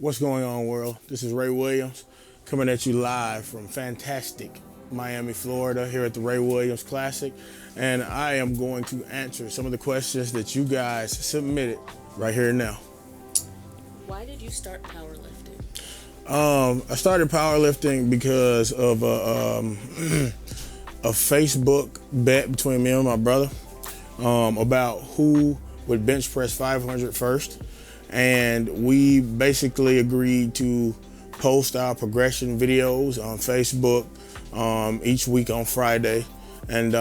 What's going on, world? This is Ray Williams coming at you live from fantastic Miami, Florida, here at the Ray Williams Classic. And I am going to answer some of the questions that you guys submitted right here and now. Why did you start powerlifting? I started powerlifting because of a Facebook bet between me and my brother about who would bench press 500 first. And we basically agreed to post our progression videos on Facebook each week on Friday. And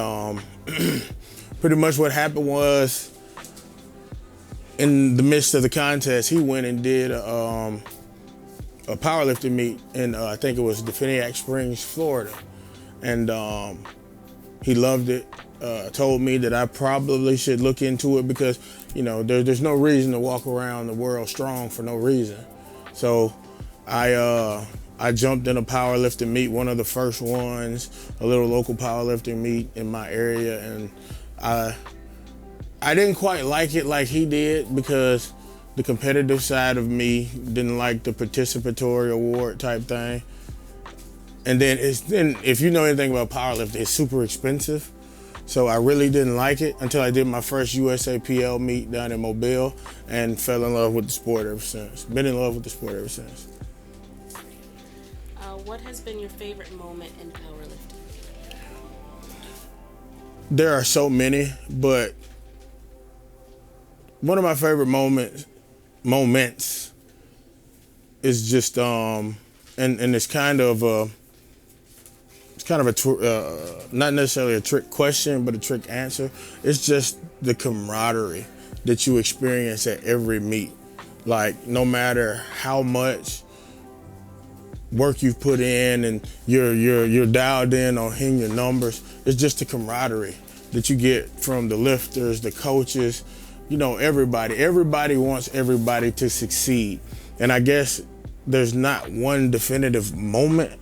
pretty much what happened was, in the midst of the contest, he went and did a powerlifting meet in, I think it was Definiac Springs, Florida. And he loved it. Told me that I probably should look into it because, you know, there's no reason to walk around the world strong for no reason. So I jumped in a powerlifting meet, one of the first ones, a little local powerlifting meet in my area, and I didn't quite like it like he did because the competitive side of me didn't like the participatory award type thing. And then if you know anything about powerlifting, it's super expensive. So I really didn't like it until I did my first USAPL meet down in Mobile and fell in love with the sport ever since. Been in love with the sport ever since. What has been your favorite moment in powerlifting? There are so many, but one of my favorite moments is just and it's kind of a not necessarily a trick question, but a trick answer. It's just the camaraderie that you experience at every meet. Like, no matter how much work you've put in and you're dialed in on hitting your numbers, it's just the camaraderie that you get from the lifters, the coaches, you know, everybody. Everybody wants everybody to succeed. And I guess there's not one definitive moment,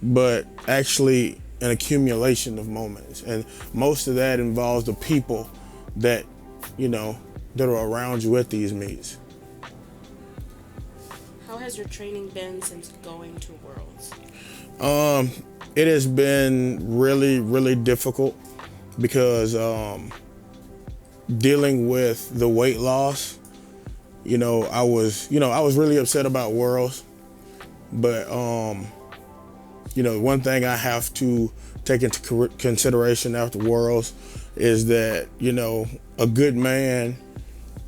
but actually an accumulation of moments. And most of that involves the people that, you know, that are around you at these meets. How has your training been since going to Worlds? It has been really, really difficult because dealing with the weight loss, I was really upset about Worlds, but one thing I have to take into consideration after Worlds is that, a good man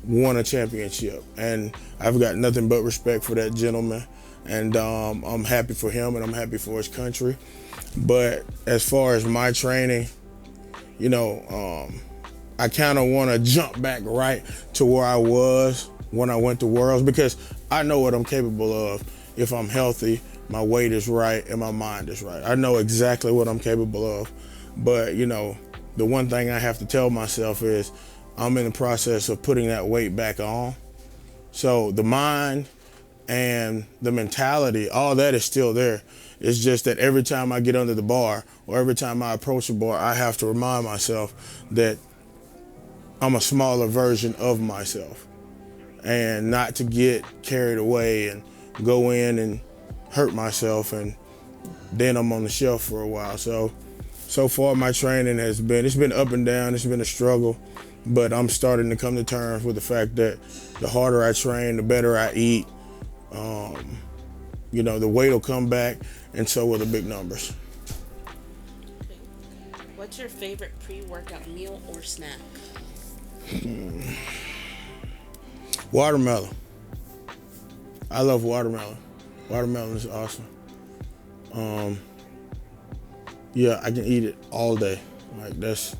won a championship, and I've got nothing but respect for that gentleman, and I'm happy for him and I'm happy for his country. But as far as my training, I kind of want to jump back right to where I was when I went to Worlds, because I know what I'm capable of if I'm healthy, my weight is right, and my mind is right. I know exactly what I'm capable of. But, the one thing I have to tell myself is I'm in the process of putting that weight back on. So the mind and the mentality, all that is still there. It's just that every time I get under the bar or every time I approach the bar, I have to remind myself that I'm a smaller version of myself, and not to get carried away and go in and hurt myself, and then I'm on the shelf for a while. So far my training it's been up and down, it's been a struggle, but I'm starting to come to terms with the fact that the harder I train, the better I eat, the weight will come back, and so will the big numbers. Okay. What's your favorite pre-workout meal or snack? Watermelon. I love watermelon. Watermelon is awesome. Yeah, I can eat it all day. Like, that's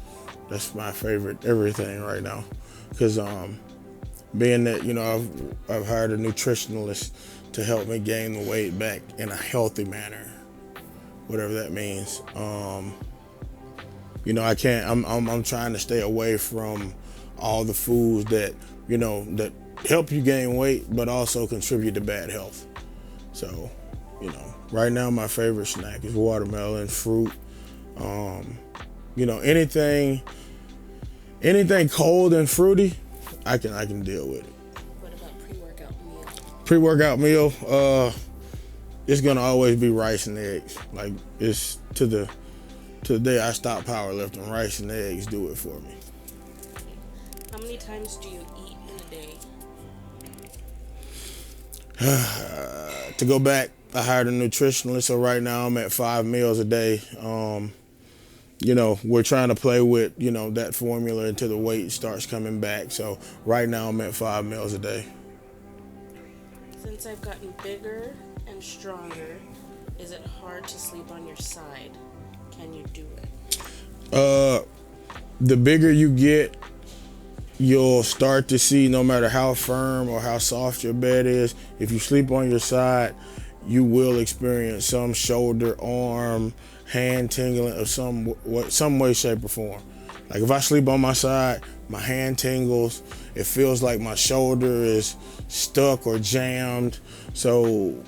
my favorite everything right now. Because being that, I've hired a nutritionalist to help me gain the weight back in a healthy manner, whatever that means. I'm trying to stay away from all the foods that, that help you gain weight, but also contribute to bad health. So, right now my favorite snack is watermelon, fruit. Anything cold and fruity, I can deal with it. What about pre-workout meal? Pre-workout meal, it's gonna always be rice and eggs. Like it's to the day I stop powerlifting, rice and eggs do it for me. How many times do you eat in a day? To go back, I hired a nutritionist, so right now I'm at 5 meals a day. We're trying to play with, that formula until the weight starts coming back. So right now I'm at 5 meals a day. Since I've gotten bigger and stronger, is it hard to sleep on your side? Can you do it? The bigger you get, you'll start to see, no matter how firm or how soft your bed is, if you sleep on your side, you will experience some shoulder, arm, hand tingling of some way, shape, or form. Like if I sleep on my side, my hand tingles. It feels like my shoulder is stuck or jammed. So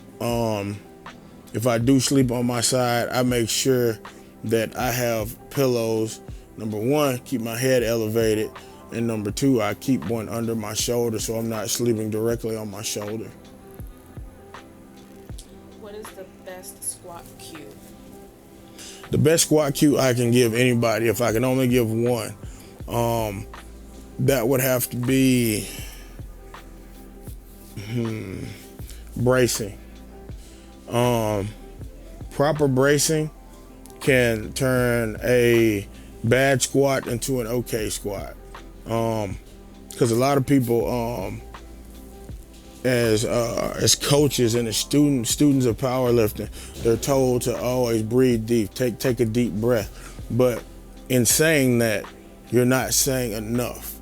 if I do sleep on my side, I make sure that I have pillows. Number one, keep my head elevated. And number two, I keep one under my shoulder so I'm not sleeping directly on my shoulder. What is the best squat cue? The best squat cue I can give anybody, if I can only give one, that would have to be bracing. Proper bracing can turn a bad squat into an okay squat. Because a lot of people, as coaches and as students of powerlifting, they're told to always breathe deep, take a deep breath. But in saying that, you're not saying enough.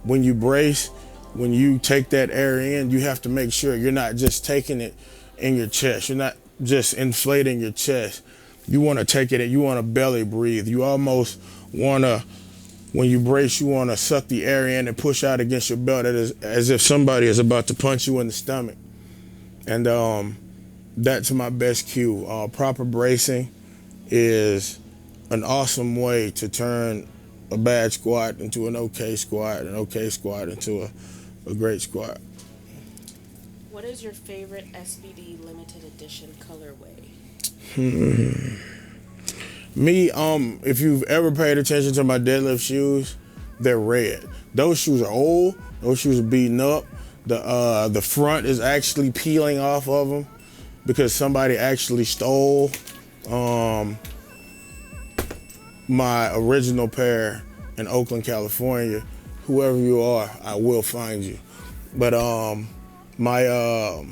When you brace, when you take that air in, you have to make sure you're not just taking it in your chest. You're not just inflating your chest. You want to take it in. You want to belly breathe. You almost want to, when you brace, you want to suck the air in and push out against your belt as if somebody is about to punch you in the stomach. And that's my best cue. Proper bracing is an awesome way to turn a bad squat into an okay squat, an okay squat into a great squat. What is your favorite SBD limited edition colorway? Me, if you've ever paid attention to my deadlift shoes, they're red. Those shoes are old. Those shoes are beaten up. The front is actually peeling off of them because somebody actually stole my original pair in Oakland, California. Whoever you are, I will find you. But my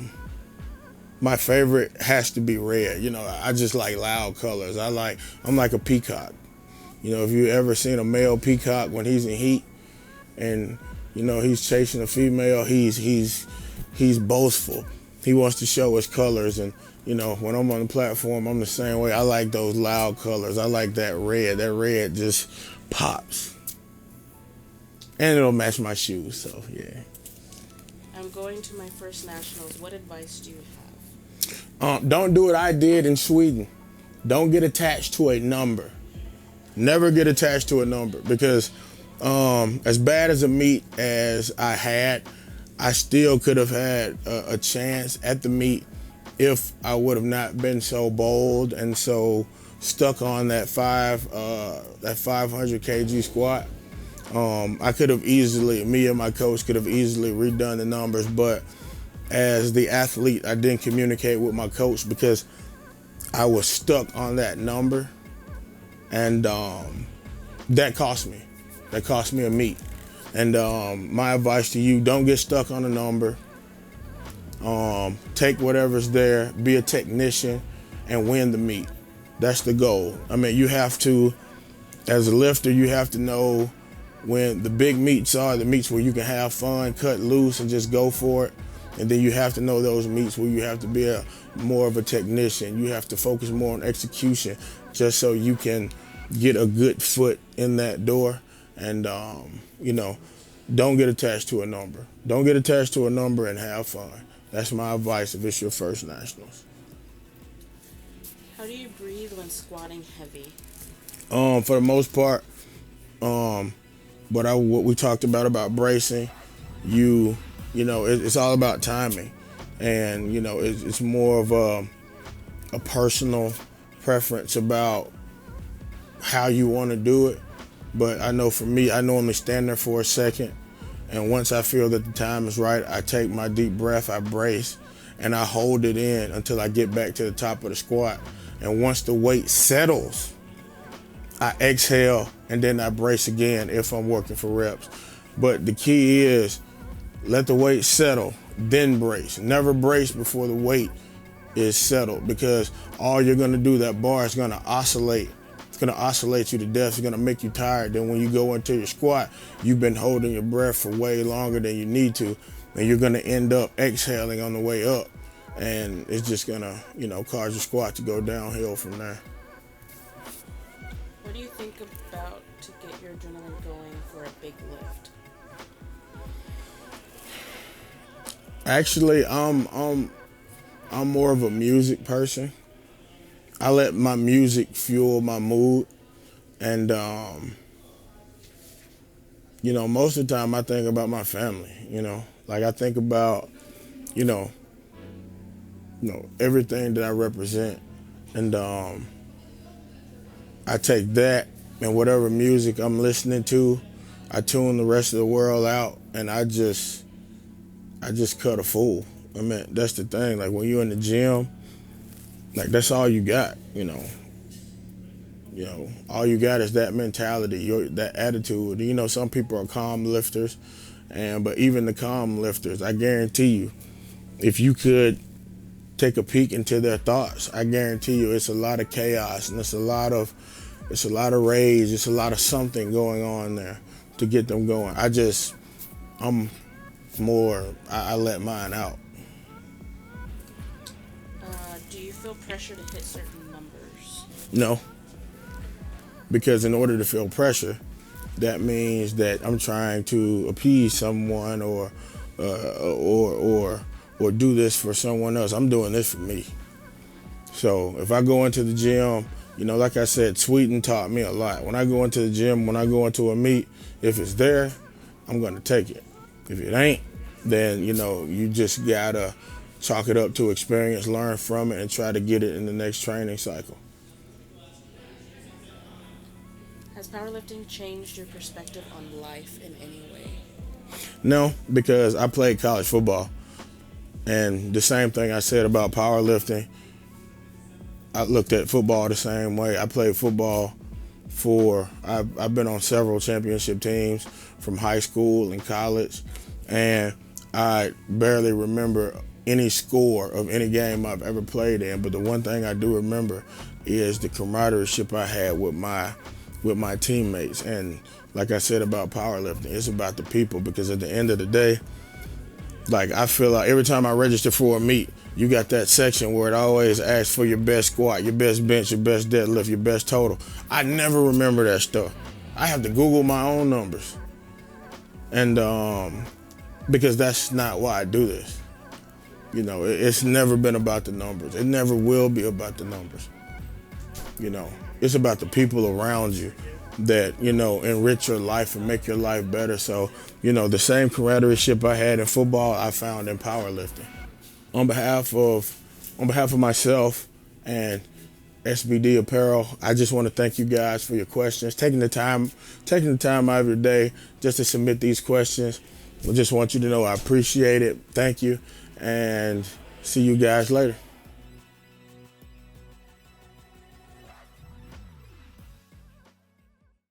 favorite has to be red. I just like loud colors. I'm like a peacock. If you ever seen a male peacock when he's in heat and he's chasing a female, he's boastful. He wants to show his colors, and when I'm on the platform, I'm the same way. I like those loud colors. I like that red. That red just pops. And it'll match my shoes, so yeah. I'm going to my first nationals. What advice do you have? Don't do what I did in Sweden. Don't get attached to a number. Never get attached to a number, because as bad as a meet as I had, I still could have had a chance at the meet if I would have not been so bold and so stuck on that 500 kg squat. I could have easily, me and my coach could have easily redone the numbers, but as the athlete, I didn't communicate with my coach because I was stuck on that number, and that cost me. That cost me a meet. And my advice to you, don't get stuck on a number. Take whatever's there, be a technician, and win the meet. That's the goal. I mean, you have to, as a lifter, you have to know when the big meets are, the meets where you can have fun, cut loose, and just go for it. And then you have to know those meets where you have to be more of a technician. You have to focus more on execution just so you can get a good foot in that door. And, don't get attached to a number. Don't get attached to a number and have fun. That's my advice if it's your first nationals. How do you breathe when squatting heavy? For the most part, what we talked about bracing, you it's all about timing, and it's more of a personal preference about how you want to do it. But I know for me, I normally stand there for a second, and once I feel that the time is right, I take my deep breath, I brace, and I hold it in until I get back to the top of the squat. And once the weight settles, I exhale, and then I brace again if I'm working for reps. But the key is let the weight settle, then brace. Never brace before the weight is settled, because all you're gonna do, that bar is gonna oscillate. It's gonna oscillate you to death. It's gonna make you tired. Then when you go into your squat, you've been holding your breath for way longer than you need to, and you're gonna end up exhaling on the way up, and it's just gonna, cause your squat to go downhill from there. What do you think about to get your adrenaline going for a big lift? Actually, I'm more of a music person. I let my music fuel my mood, and most of the time I think about my family. Like I think about everything that I represent, and I take that and whatever music I'm listening to, I tune the rest of the world out, and I just cut a fool. I mean, that's the thing. Like when you're in the gym, like that's all you got. All you got is that mentality, that attitude. Some people are calm lifters, but even the calm lifters, I guarantee you, if you could take a peek into their thoughts, I guarantee you it's a lot of chaos, and it's a lot of rage, it's a lot of something going on there to get them going. I let mine out. Do you feel pressure to hit certain numbers? No, because in order to feel pressure, that means that I'm trying to appease someone or do this for someone else. I'm doing this for me. So if I go into the gym, like I said, Sweden taught me a lot. When I go into the gym, when I go into a meet, if it's there, I'm gonna take it. If it ain't, then you just gotta chalk it up to experience, learn from it, and try to get it in the next training cycle. Has powerlifting changed your perspective on life in any way? No, because I played college football, and the same thing I said about powerlifting, I looked at football the same way. I played football I've been on several championship teams from high school and college, and I barely remember any score of any game I've ever played in. But the one thing I do remember is the camaraderie I had with my teammates. And like I said about powerlifting, it's about the people, because at the end of the day, like I feel like every time I register for a meet, you got that section where it always asks for your best squat, your best bench, your best deadlift, your best total. I never remember that stuff. I have to Google my own numbers. And because that's not why I do this. It's never been about the numbers. It never will be about the numbers. It's about the people around you that, enrich your life and make your life better. So, the same camaraderie I had in football, I found in powerlifting. On behalf of myself and SBD Apparel, I just want to thank you guys for your questions, taking the time out of your day just to submit these questions. I just want you to know I appreciate it. Thank you, and see you guys later.